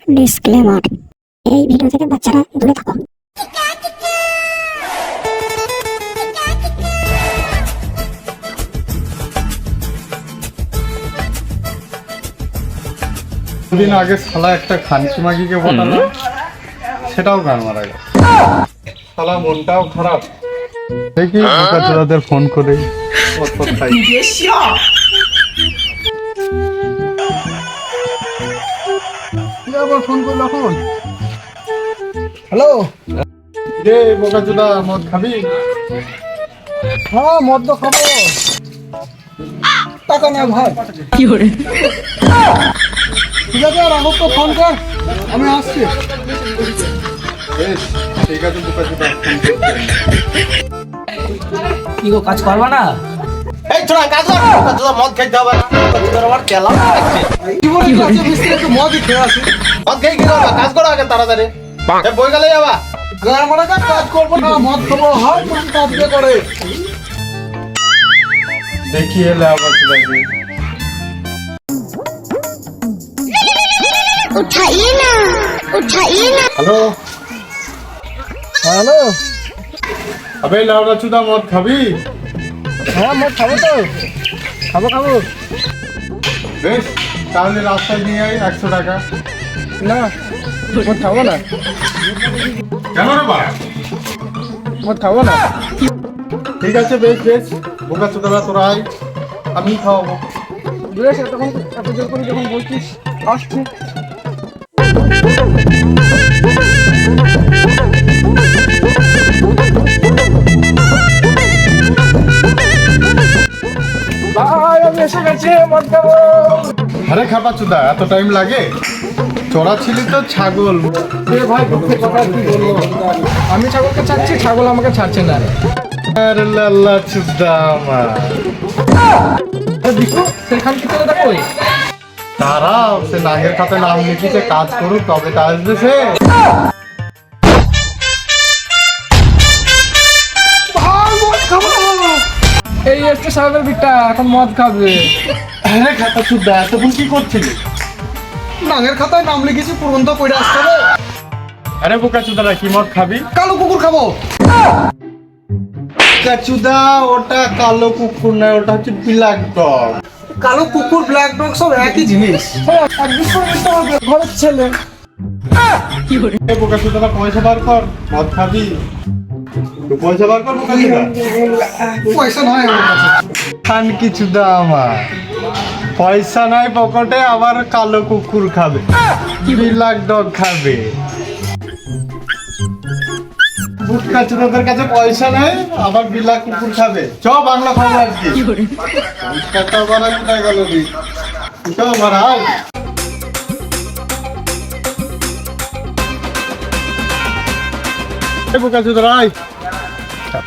Disclaimer, এই video থেকে বাচ্চারা দূরে থাকো। দুদিন আগে শালা একটা খানকি মাগিকে বসালাম, সেটাও গান মারা গেল। শালা মনটাও খারাপ। দেখি বোকাচোদাদের ফোন করে খাই। আবার ফোন করলো এখন। হ্যালো, রে বোকাচোদা, মদ খাবি? হ্যাঁ মদ তো খাবো, টাকা না ভাই। কি করে? ঠিক আছে, রাঘব তো ফোন কর, আমি আসছি। বেশ, ঠিক আছে বোকাচোদা, ফোন করছি। কি গো, কাজ করবা না? এই ছোড়া কাজ কর, তোরা মদ খাইতে হবে না। তোর আমার তেলা লাগছে। কি বলিস? আজকে মিস্ত্রি একটু মদই খেয়ে আসি। মদ খেয়ে কি করবা? কাজ করো আগে তাড়াতাড়ি। এ বই গেলে যাবা? গান মারা কাজ করবো না, মদ খাবো, হয় কোন কাজ কে করে। দেখি এলে আবার চোদাকে। उठाइए ना, उठाइए ना। হ্যালো, হ্যালো, আবে লাউডা চুদা, মদ খাবি? হ্যাঁ মদ খাবো তো, খাবো খাবো। বেশ, তাহলে রাস্তায় নিয়ে আই 100 টাকা। না মদ খাবো না, কেন রে বা? মদ খাবো না। ঠিক আছে, বেশ বেশ, বোকা চোদারা তোরা আয়, আমি খাওয়াবো। বেশ, তখন এত জোর করে যখন বলছিস আসছি। ভাই আমি এসে গেছি, মদ খাবো। আরে খাপা চুদা, এত টাইম লাগে? চড়া ছিলি তো ছাগল। এ ভাই দুঃখের কথা কি বলবো, আমি ছাগলকে ছাড়ছি, ছাগল আমাকে ছাড়ছে না। আরে লাল্লা চুদা আমার। দেখো সেখান কি চলে দেখো। তারাও সে নাগের খাতে নাম লিখিতে কাজ করুক, তবে তা আসবে সে। এই এসছে সাহেবের বিটা, এখন মদ খাবে। আরে খাপা চুদা, এতক্ষণ কি করছিলি? নাঙের খাতায় নাম লিখেছি, পূরন্ত করে আসতে হবে। আরে বোকা চুদারা, কি মদ খাবি? কালো কুকুর খাবো। চুদা, ওটা কালো কুকুর না, ওটা হচ্ছে ব্ল্যাক ডগ। কালো কুকুর ব্ল্যাক ডগ সব একই জিনিস। একদিন করে মিশতে হবে, ঘরের ছেলে। বোকা চুদারা, পয়সা বার কর, মদ খাবি? তুই পয়সা বার কর বোকা চুদা। পয়সা নয় আমার কাছে। খান কি চুদা আমার, পয়সা নাই পকেটে, আবার কালো কুকুর খাবে, ব্ল্যাক ডগ খাবে। বুটকা চুদাদের কাছে পয়সা নাই, আবার ব্ল্যাক কুকুর খাবে। চ বাংলা খাবো আজকে। টাকা বাড়া কোথায় গেল রে? চ বাড়াও। বোকা চুদারা, আয়।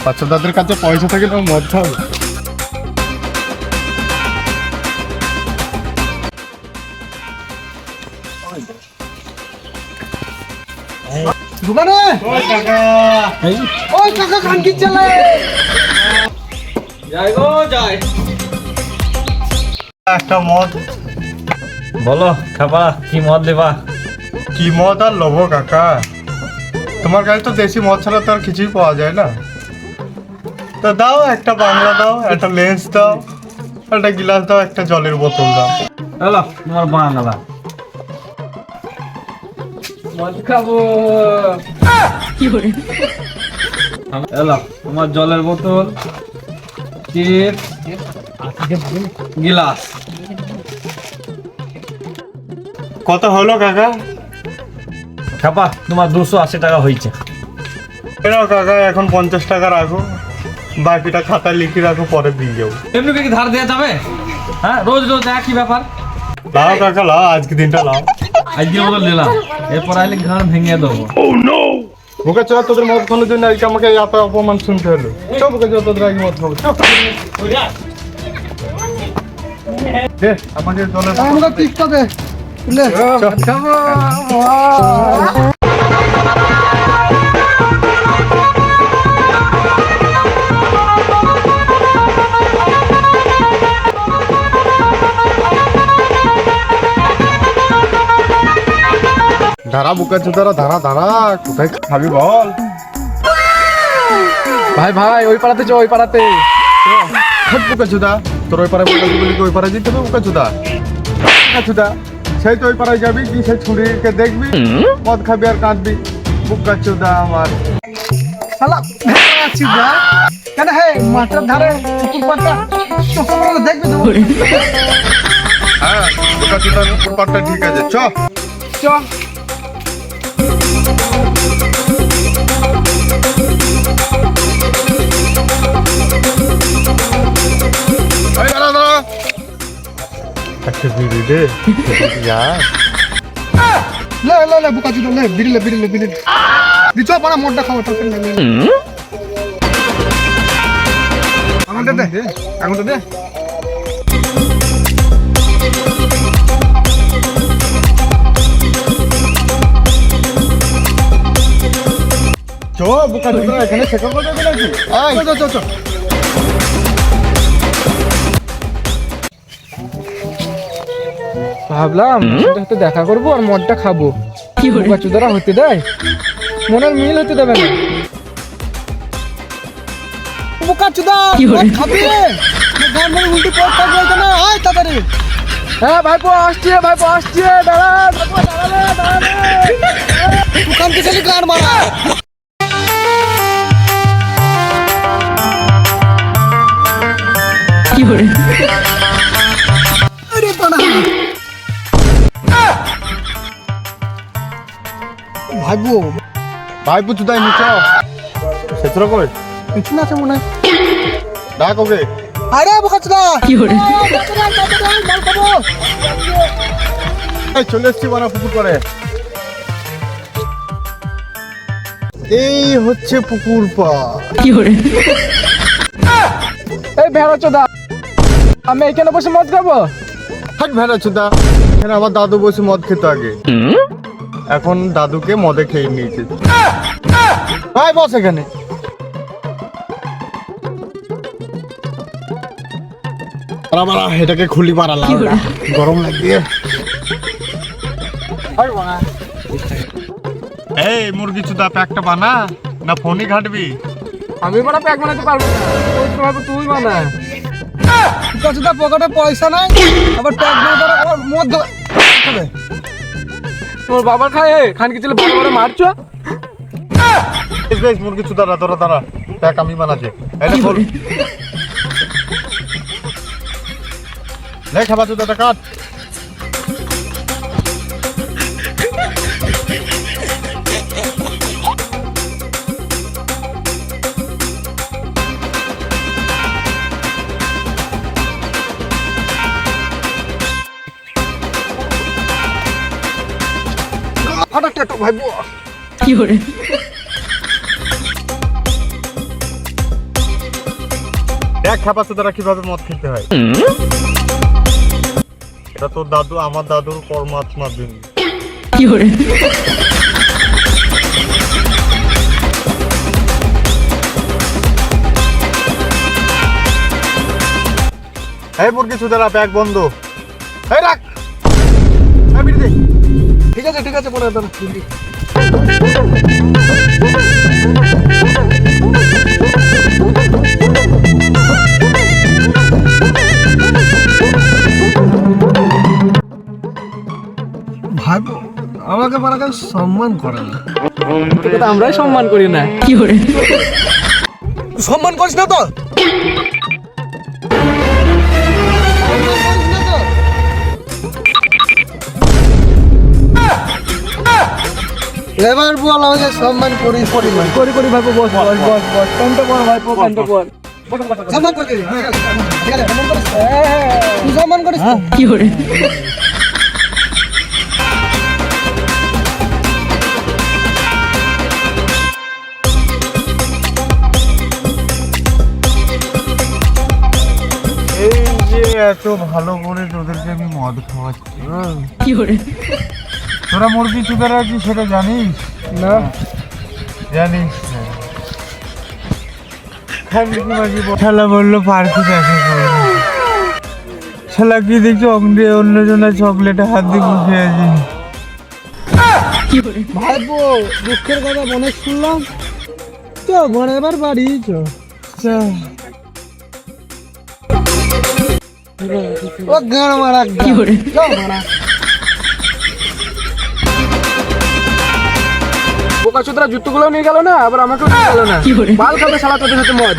বাচ্চাদের কাছে পয়সা থাকে না, মদ খাবে। দোকানে ওই টাকা। ওই কাকা খান কি চলে। যাই গো যাই। একটা মদ। বলো খাবা, কি মদ দেবা? কি মদ আর লোভো কাকা, তোমার কাছে তো দেশি মদ ছাড়া তো আর কিছুই পাওয়া যায় না। তো দাও, একটা বাংলা দাও, একটা লেন্স দাও, একটা গিলাস দাও, একটা জলের বোতল দাও। এলো তোমার বাংলা মদ খাবো। এলো তোমার জলের বোতল, চিপস, গিলাস। কত হলো কাকা? খাবা, তোমার 280 টাকা হয়েছে। কেন কাকা, এখন 50 টাকা রাখো, বাকিটা খাতায় লিখে রাখো, পরে দিয়ে যাবো। এমনি কি ধার দেওয়া যাবে? হ্যাঁ, রোজ রোজ একই ব্যাপার। লাও কাকা, লাও, আজকে দিনটা লাও। আজকের মতো নিলাম, এরপর আইলে ঘাড় ভেঙে দেবো। বুকে চল, তোদের মদ খাওয়ানোর জন্য আজকে আমাকে এত অপমান শুনতে হলো। চল বুকে চল, তোদের আগে মদ খাবো। দে আমাকে জলের বোতল আমরা দে। টিকটকে খাবো। ধারা বুকা চুদারা ধারা কোথায় খাবি বল? ভাই ভাই ওই পাড়াতে চ, ওই পাড়াতে। হাট বুকা চুদা, তোর ওই পাড়ায় বললি কি ওই পাড়ায় যেতে হবে? বুকা চুদা সেই তো ওই পাড়ায় যাবি কি সেই ছুরিকে দেখবি, মদ খাবি আর কাঁদবি। বুকা চুদা আমার শালা আছি ভাই। কেন হে মাঠের ধারে পুকুর পাড়টা চোখে দেখবি তো? হ্যাঁ বুকা চুদার পাড়টা ঠিক আছে, চ। চ। এই দাঁড়া দাঁড়া, একটা বিড়ি দে यार। লে লে লে বুকা চুদা লে, বিড়িলে দিছ পাড়া মোটটা খাও তো। আঙুলটা দে, আঙুলটা দে। চ বুকা চুদা, এখানে শেখা করে দেবে নাকি? চ। ভাবলাম সাথে দেখা করবো আর মদটা খাবো, চুদারা হতে দেয়, মনের মিল হতে দেবে না। বোকা চুদা খাবি গান মানে উল্টি পথ থাকবে না। আয় তাড়াতাড়ি। হ্যাঁ ভাইপো আসছে, দাঁড়া দোকান থেকে গান মারা। আরে পানা ভাইপো চুদা নিচ সেতরা কই কিছু না আছে মনে হয়। ডাক ওকে। আরে বোকা চুদা এই চলে এসছি বানা পুকুর পাড়ে। এই হচ্ছে পুকুর পাড়। এই ভেড়া চোদা, আমি এখানে বসে মদ খাবো? হাট ভেড়া চুদা, এখানে আমার দাদু বসে মদ খেত আগে, এখন দাদুকে মদে খেয়ে নিয়েছে। ভাই বস এখানে। মারা এটাকে খুলি মারালাম, গরম লাগছে। এই মুরগি চুদা প্যাকটা বানা না ফোনই ঘাটবি? আমি বড় প্যাক বানাতে পারবো না, তুই বানা। চুদা পকেটে পয়সা নাই, আবার প্যাক বানাতে ওর মদ খাবে। তোর বাবার খায় খানকি ছেলে বড় বড় মারছো। বেশ মুরগি চুদা দাঁড়া প্যাক আমি বানাচ্ছি। এটা খোল, লে খাবার চুদাটা কাট। দেখ খাবার চুদারা কিভাবে মদ খেতে হয়। এটা তোর দাদু আমার দাদুর পরমাত্মার দিন। এই মুরগি চুদারা ব্যাগ বন্ধ, এই রাখ। ঠিক আছে মনে হয়। ভাই আমাকে বাড়াকে সম্মান করে না, আমরাই সম্মান করি না। সম্মান করিস না তো? এবার বল আমাকে সম্মান করি ভাইপো। বস কান্ত কর ভাইপো, কান্ত কর। সম্মান করতে তুই সম্মান করিস কি করে? এই যে এত ভালো করে তোদেরকে আমি মদ খাওয়াচ্ছি, তোরা মুরগি চুদারা কি সেটা জানিস না? জানিস না? শালা বললো পার্কে দেখা করবো, শালা কি দেখছি অন্যজনের চকলেটে হাত দিয়ে বসে আছি। ভাইপো দুঃখের কথা মনে শুনলাম তো ঘরে এবার বাড়ি চ ও গান মারা কি করে মারা বোকা চোদরা জুতোগুলো নিয়ে গেল না আবার আমাকেও নিয়ে গেল না বাল খাবে শালা তোদের সাথে মদ